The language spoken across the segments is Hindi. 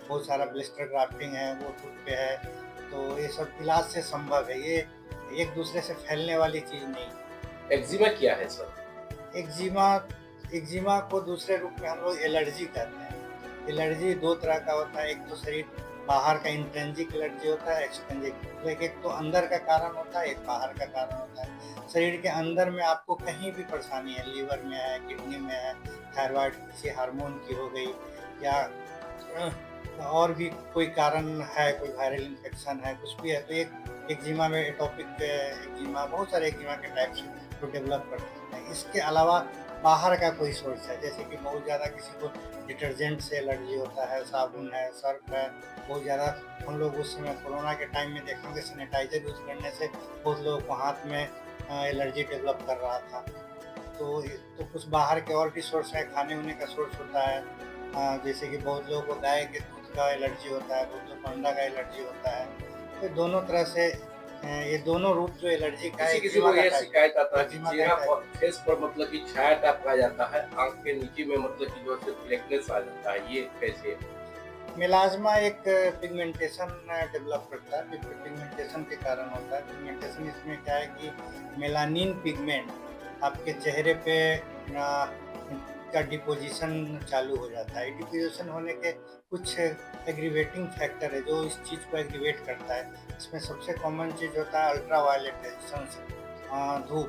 बहुत सारा ब्लिस्टर ग्राफ्टिंग है, वो फुट पे है, तो ये सब इलाज से संभव है। ये एक दूसरे से फैलने वाली चीज़ नहीं। एक्जिमा क्या है सर? एक्जिमा एक्जिमा को दूसरे रूप में हम लोग एलर्जी कहते हैं। एलर्जी 2 तरह का होता है, एक तो शरीर बाहर का इंट्रिंसिक एलर्जी होता है, एक्सट्रिंसिक। तो एक तो अंदर का कारण होता है, एक बाहर का कारण होता है। शरीर के अंदर में आपको कहीं भी परेशानी है, लीवर में है, किडनी में है, थायरॉइड किसी हार्मोन की हो गई, या और भी कोई कारण है, कोई वायरल इन्फेक्शन है, कुछ भी है, तो एक एक्जिमा में एटोपिक एक्जिमा, बहुत सारे एक्जिमा के टाइप्स तो डेवलप कर सकते हैं। इसके अलावा बाहर का कोई सोर्स है, जैसे कि बहुत ज़्यादा किसी को डिटर्जेंट से एलर्जी होता है, साबुन है, सर्फ है, बहुत ज़्यादा। हम लोग उस समय कोरोना के टाइम में देखेंगे सैनिटाइज़र यूज़ करने से बहुत लोगों को हाथ में एलर्जी डेवलप कर रहा था। तो कुछ बाहर के और भी सोर्स है, खाने-उने का सोर्स होता है। जैसे कि बहुत लोगों को गाय के दूध का एलर्जी होता है, बहुत लोगों को अंडा का एलर्जी होता है। तो दोनों तरह से ये दोनों रूप जो एलर्जी का है, किसी-किसी को ये शिकायत आता है कि एक्जिमा का चेहरा टाइप। पर फेस पर मतलब कि छाया टाइप आ जाता है, आँख के नीचे में मतलब कि जो है ब्लैकनेस आ जाता है, ये कैसे? मेलाज़्मा एक पिगमेंटेशन डेवलप करता है, पिगमेंटेशन के कारण होता है। पिगमेंटेशन इसमें क्या है कि मेलानिन पिगमेंट आपके चेहरे पे का डिपोज़िशन चालू हो जाता है। डिपोज़िशन होने के कुछ एग्रीवेटिंग फैक्टर है जो इस चीज़ को एग्रीवेट करता है। इसमें सबसे कॉमन चीज़ होता है अल्ट्रावायलेट है, धूप।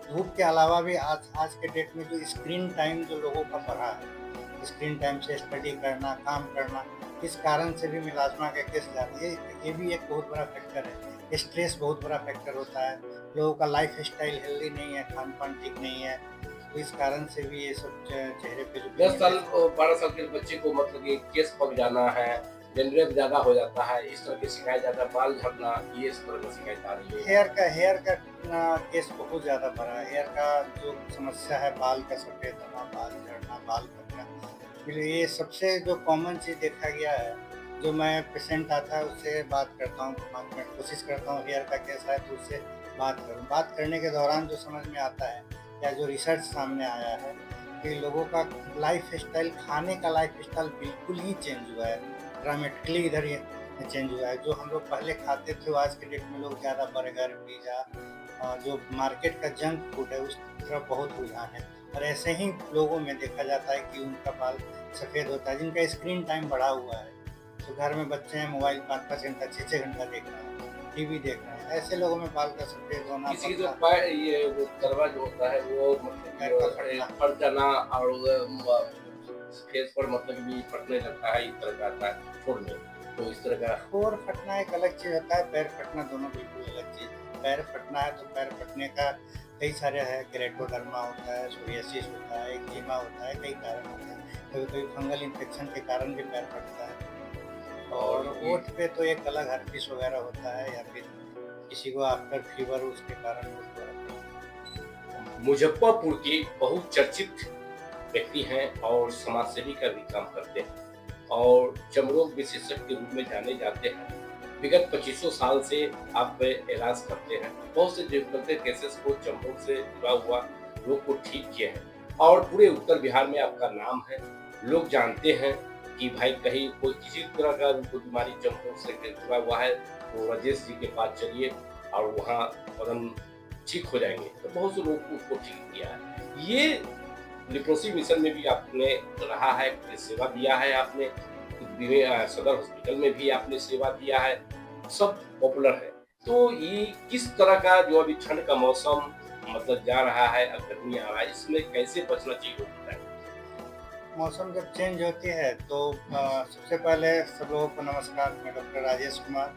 धूप के अलावा भी आज आज के डेट में जो स्क्रीन टाइम जो लोगों का बढ़ा है, स्क्रीन टाइम से स्टडी करना, काम करना, इस कारण से भी मिलाज़्मा के केस जाते हैं। ये भी एक बहुत बड़ा फैक्टर है। स्ट्रेस बहुत बड़ा फैक्टर होता है। लोगों का लाइफ़स्टाइल हेल्दी नहीं है, खान-पान ठीक नहीं है, तो इस कारण से भी ये सब चेहरे पे जो 10 साल पिगमेंटेशन। 12 साल के बच्चे को मतलब कि केस पक जाना है, डैंड्रफ ज़्यादा हो जाता है, इस तरह की शिकायत ज़्यादा, बाल झड़ना, ये इस तरह की शिकायत आ रही है। हेयर का केस बहुत ज़्यादा बढ़ा है। हेयर का जो समस्या है, बाल का सफ़ेद होना, बाल झड़ना, बाल पकना, फिर ये सबसे जो कॉमन चीज़ देखा गया है, जो मैं पेशेंट आता है उससे बात करता हूँ, बात में कोशिश करता हूँ हेयर का केस है तो उससे बात करूँ। बात करने के दौरान जो समझ में आता है या जो रिसर्च सामने आया है कि लोगों का लाइफ़स्टाइल, खाने का लाइफ़स्टाइल बिल्कुल ही चेंज हुआ है। ड्रामेटिकली इधर ये चेंज हुआ है। जो हम लोग पहले खाते थे, वो आज के डेट में लोग ज़्यादा बर्गर, पिज़्ज़ा, जो मार्केट का जंक फूड है उस तरफ बहुत रुझान है। और ऐसे ही लोगों में देखा जाता है कि उनका बाल सफ़ेद होता है, जिनका स्क्रीन टाइम बढ़ा हुआ है। तो घर में बच्चे हैं, मोबाइल 5-5 घंटा, 6-6 घंटा देख रहे हैं, टीवी देख रहे हैं। ऐसे लोगों में बाल का सफ़ेद होना, किसी की जो पकना, पैर ये वो तलवा जो होता है वो मतलब पैर का कि फटना। फट जाना और फेस पर मतलब कि फटने लगता है, इस तरह का आता है ठोड़ में। तो इस तरह का ठोर फटना एक अलग चीज़ होता है, पैर फटना दोनों बिल्कुल अलग चीज़ है। पैर फटना है तो पैर फटने का कई सारे है, केराटोडर्मा होता है, सोरियासिस होता है, एक्जिमा होता है, कई कारण होते हैं। कभी-कभी फंगल इन्फेक्शन के कारण भी पैर फटता है। और और ये ओठ पे तो एक अलग हर्पिस वगैरह होता है, या फिर किसी को आफ्टर फीवर उसके कारण ओठ वगैरह फटता मुजफ्फरपुर के बहुत चर्चित व्यक्ति हैं और समाजसेवी का भी काम करते हैं और चमरोग विशेषज्ञ के रूप में जाने जाते हैं। विगत 25 साल से आप इलाज करते हैं। बहुत से डिफिकल्ट केसेस को चमरोग से जुड़ा हुआ लोग को ठीक किए हैं और पूरे उत्तर बिहार में आपका नाम है। लोग जानते हैं कि भाई कहीं कोई किसी तरह का उनको बीमारी चमरोग से जुड़ा हुआ है तो राजेश जी के पास चलिए और वहाँ एकदम ठीक हो जाएंगे। तो बहुत से लोग उसको ठीक किया है। ये लिप्रोसी मिशन में भी आपने रहा है, सेवा दिया है आपने, सदर हॉस्पिटल में भी आपने सेवा दिया है, सब पॉपुलर है। तो ये किस तरह का जो अभी ठंड का मौसम मतलब जा रहा है, अब गर्मी आ रहा है, इसमें कैसे बचना चाहिए वो बताएं? है। मौसम जब चेंज होती है तो सबसे पहले सब लोगों को नमस्कार। मैं डॉक्टर राजेश कुमार,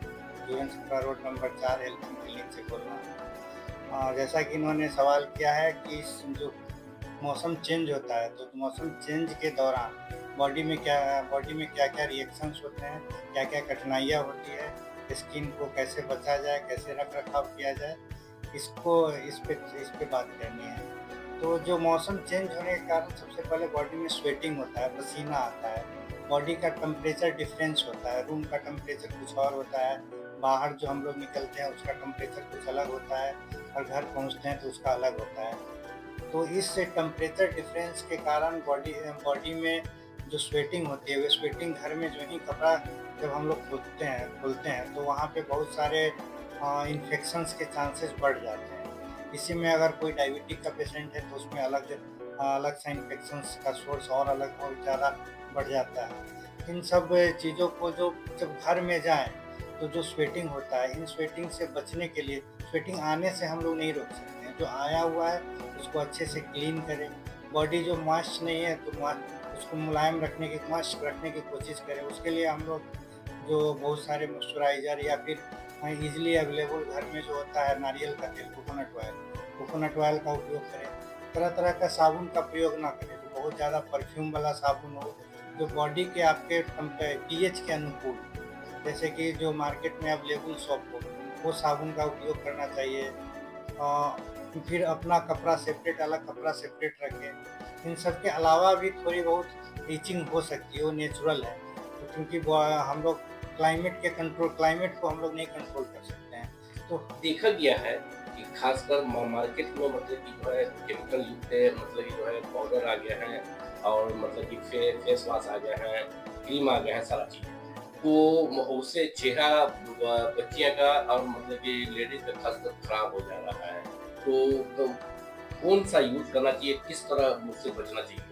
जीवन सत्रा रोड नंबर 4 हेल्थ क्लिनिक से बोल रहा हूँ। जैसा कि इन्होंने सवाल किया है कि जो मौसम चेंज होता है, तो मौसम चेंज के दौरान बॉडी में क्या-क्या रिएक्शंस होते हैं, क्या-क्या कठिनाइयाँ होती है, स्किन को कैसे बचा जाए, कैसे रख-रखाव किया जाए, इसको इस पे बात करनी है। तो जो मौसम चेंज होने के कारण सबसे पहले बॉडी में स्वेटिंग होता है, पसीना आता है, बॉडी का टेम्परेचर डिफरेंस होता है, रूम का टेम्परेचर कुछ और होता है, बाहर जो हम लोग निकलते हैं उसका टेम्परेचर कुछ अलग होता है, और घर पहुँचते हैं तो उसका अलग होता है। तो इस टेम्परेचर डिफरेंस के कारण बॉडी में जो स्वेटिंग होती है, वो स्वेटिंग घर में जो ही कपड़ा जब हम लोग खोलते हैं तो वहाँ पे बहुत सारे इन्फेक्शंस के चांसेस बढ़ जाते हैं। इसी में अगर कोई डायबिटिक का पेशेंट है तो उसमें अलग सा इन्फेक्शंस का सोर्स और अलग और ज़्यादा बढ़ जाता है। इन सब चीज़ों को जो जब घर में जाएँ तो जो स्वेटिंग होता है, इन स्वेटिंग से बचने के लिए स्वेटिंग आने से हम लोग नहीं रोक सकते हैं। जो आया हुआ है उसको अच्छे से क्लीन करें। बॉडी जो मॉइस्ट नहीं है तो उसको मुलायम मॉइस्ट रखने की कोशिश करें। उसके लिए हम लोग जो बहुत सारे मॉइस्चराइज़र या फिर ईज़िली अवेलेबल घर में जो होता है नारियल का तेल, कोकोनट ऑयल का उपयोग करें। तरह-तरह का साबुन का प्रयोग ना करें, जो बहुत ज़्यादा परफ्यूम वाला साबुन हो, जो बॉडी के आपके पीएच के अनुकूल, जैसे कि जो मार्केट में अवेलेबल सोप हो, वो साबुन का उपयोग करना चाहिए। फिर अपना कपड़ा सेपरेट, अलग कपड़ा सेपरेट रखें। इन सब के अलावा भी थोड़ी बहुत इचिंग हो सकती है, वो नेचुरल है। तो क्योंकि हम लोग क्लाइमेट को हम लोग नहीं कंट्रोल कर सकते हैं। तो देखा गया है कि खासकर मार्केट में मतलब कि जो है केमिकल युक्त मतलब कि जो है पाउडर आ गया है और मतलब कि फेस वॉश आ गया है, क्रीम आ गया है, सारा चीज़। तो उससे चेहरा बच्चियों का और मतलब कि लेडीज का खासकर खराब हो जा रहा है। तो कौन सा यूज करना चाहिए, किस तरह उससे बचना चाहिए?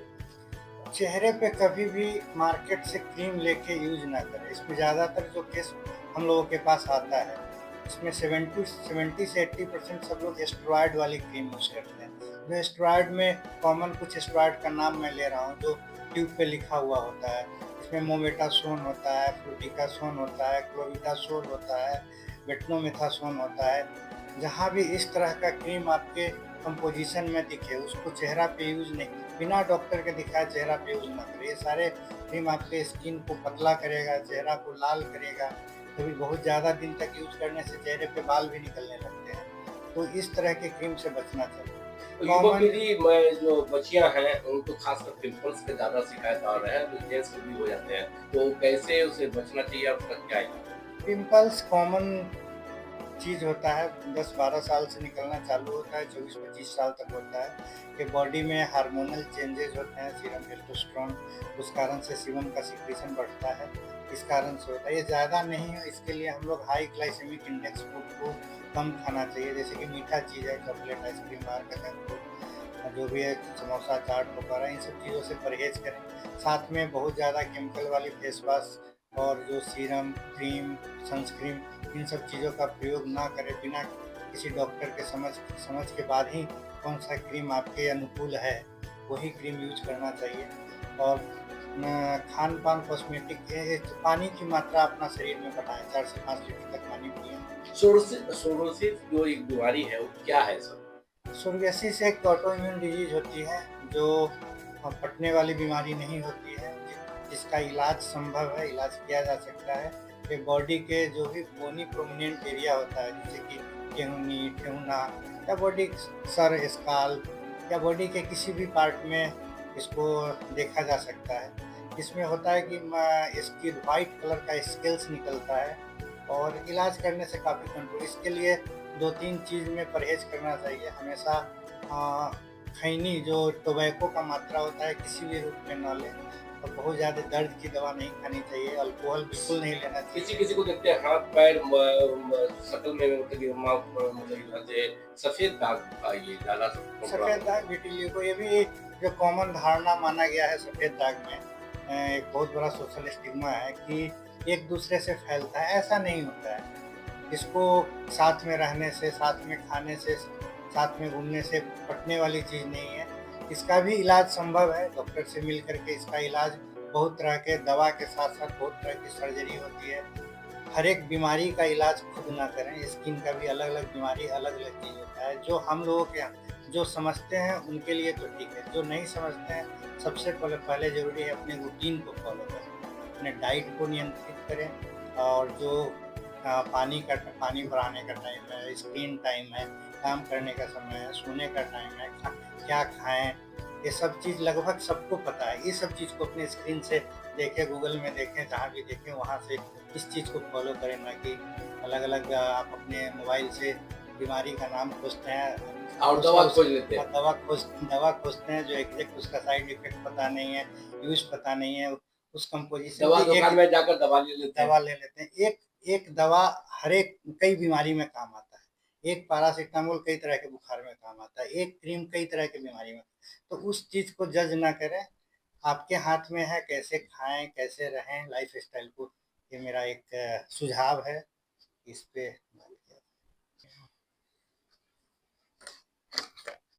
चेहरे पे कभी भी मार्केट से क्रीम लेके यूज़ ना करें। इसमें ज़्यादातर जो केस हम लोगों के पास आता है, इसमें 70 से 80% सब लोग एस्टेरॉयड वाली क्रीम यूज़ करते हैं। जो एस्टेरॉयड में कॉमन कुछ एस्टेरॉयड का नाम मैं ले रहा हूँ, जो ट्यूब पे लिखा हुआ होता है। इसमें मोमेटासोन होता है, फ्लूटिकासोन होता है, क्लोविटासोल होता है, बेटनोमेथासोन होता है। जहाँ भी इस तरह का क्रीम आपके कंपोजिशन में दिखे, उसको चेहरा पे यूज़ नहीं, बिना डॉक्टर के दिखाए चेहरा पे यूज़ ना करें। ये सारे क्रीम आपके स्किन को पतला करेगा, चेहरा को लाल करेगा। कभी बहुत ज़्यादा दिन तक यूज़ करने से चेहरे पे बाल भी निकलने लगते हैं। तो इस तरह के क्रीम से बचना चाहिए। तो युवा कॉमन पीढ़ी में जो बच्चियां हैं उनको खासकर पिंपल्स के ज़्यादा शिकायत आ रहे हैं, तो जेंट्स को भी हो जाते हैं। तो कैसे उसे बचना चाहिए, आपका क्या इलाज है? पिंपल्स कॉमन चीज़ होता है, 10-12 साल से निकलना चालू होता है, 24-25 साल तक होता है। कि बॉडी में हार्मोनल चेंजेस होते हैं, सीरम टेस्टोस्टेरोन, उस कारण से सीरम का सिक्रीशन बढ़ता है, इस कारण से होता है। ये ज़्यादा नहीं है, इसके लिए हम लोग हाई ग्लाइसेमिक इंडेक्स फूड को कम खाना चाहिए, जैसे कि मीठा चीज़ है, चॉकलेट, आइसक्रीम, बाहर का जंक फूड, जो भी है समोसा, चाट, पकौड़ा, इन सब चीज़ों से परहेज़ करें। साथ में बहुत ज़्यादा केमिकल वाली फेस वॉश और जो सीरम, क्रीम, सनस्क्रीन, इन सब चीज़ों का प्रयोग ना करें। बिना किसी डॉक्टर के समझ के बाद ही कौन सा क्रीम आपके अनुकूल है, वही क्रीम यूज़ करना चाहिए। और खान-पान, कॉस्मेटिक, पानी की मात्रा अपना शरीर में बढ़ाएँ, 4 से 5 लीटर तक पानी पिएँ। सोरोसिस जो एक बीमारी है, वो क्या है सर? सोरियासिस एक ऑटो इम्यून डिजीज़ होती है, जो फटने वाली बीमारी नहीं होती है, जिसका इलाज संभव है, इलाज किया जा सकता है। कि बॉडी के जो भी बोनी प्रोमिनेंट एरिया होता है, जैसे कि केहूनी, ठेहुना, या बॉडी सर, स्काल्प, या बॉडी के किसी भी पार्ट में इसको देखा जा सकता है। इसमें होता है कि इसकी वाइट कलर का स्केल्स निकलता है, और इलाज करने से काफ़ी कंट्रोल। इसके लिए 2-3 चीज़ में परहेज़ करना चाहिए हमेशा। खैनी, जो टोबैको का मात्रा होता है, किसी भी रूप में ना लें, और बहुत ज़्यादा दर्द की दवा नहीं खानी चाहिए। अल्कोहल बिल्कुल नहीं लेना चाहिए। किसी-किसी को देखते हैं हाथ-पैर शक्ल में मतलब कि मतलब इधर से सफ़ेद दाग ये ज़्यादा सफ़ेद दाग, विटिलिगो, ये भी जो कॉमन धारणा माना गया है सफ़ेद दाग में, एक बहुत बड़ा सोशल स्टिग्मा है कि एक दूसरे से फैलता है। ऐसा नहीं होता है। इसको साथ में रहने से, साथ में खाने से, साथ में घूमने से फटने वाली चीज़ नहीं है। इसका भी इलाज संभव है, डॉक्टर से मिल कर के इसका इलाज, बहुत तरह के दवा के साथ-साथ बहुत तरह की सर्जरी होती है। हर एक बीमारी का इलाज खुद ना करें, स्किन का भी अलग-अलग बीमारी, अलग-अलग चीज़ होता है। जो हम लोगों के यहाँ जो समझते हैं उनके लिए तो ठीक है, जो नहीं समझते हैं, सबसे पहले ज़रूरी है अपने रूटीन को फ़ॉलो करें, अपने डाइट को नियंत्रित करें, और जो पानी भराने का टाइम है, स्क्रीन टाइम है, काम करने का समय है, सोने का टाइम है, क्या खाएँ, ये सब चीज़ लगभग सबको पता है। ये सब चीज़ को अपने स्क्रीन से देखें, गूगल में देखें, जहाँ भी देखें वहाँ से इस चीज़ को फ़ॉलो करें, ना कि अलग-अलग आप अपने मोबाइल से बीमारी का नाम खोजते हैं और दवा खोज लेते हैं। दवा खोजते हैं जो एग्जैक्ट उसका साइड इफेक्ट पता नहीं है, यूज पता नहीं है, उस कंपोजिशन दवा की दुकान एक में जाकर दवा ले लेते दवा हैं। ले लेते हैं। एक एक दवा हर एक कई बीमारी में काम आता है। एक पैरासिटामोल कई तरह के बुखार में काम आता है, एक क्रीम कई तरह की बीमारी में। तो उस चीज़ को जज ना करें, आपके हाथ में है कैसे खाएँ, कैसे रहें लाइफ़स्टाइल को, ये मेरा एक सुझाव है, इस पे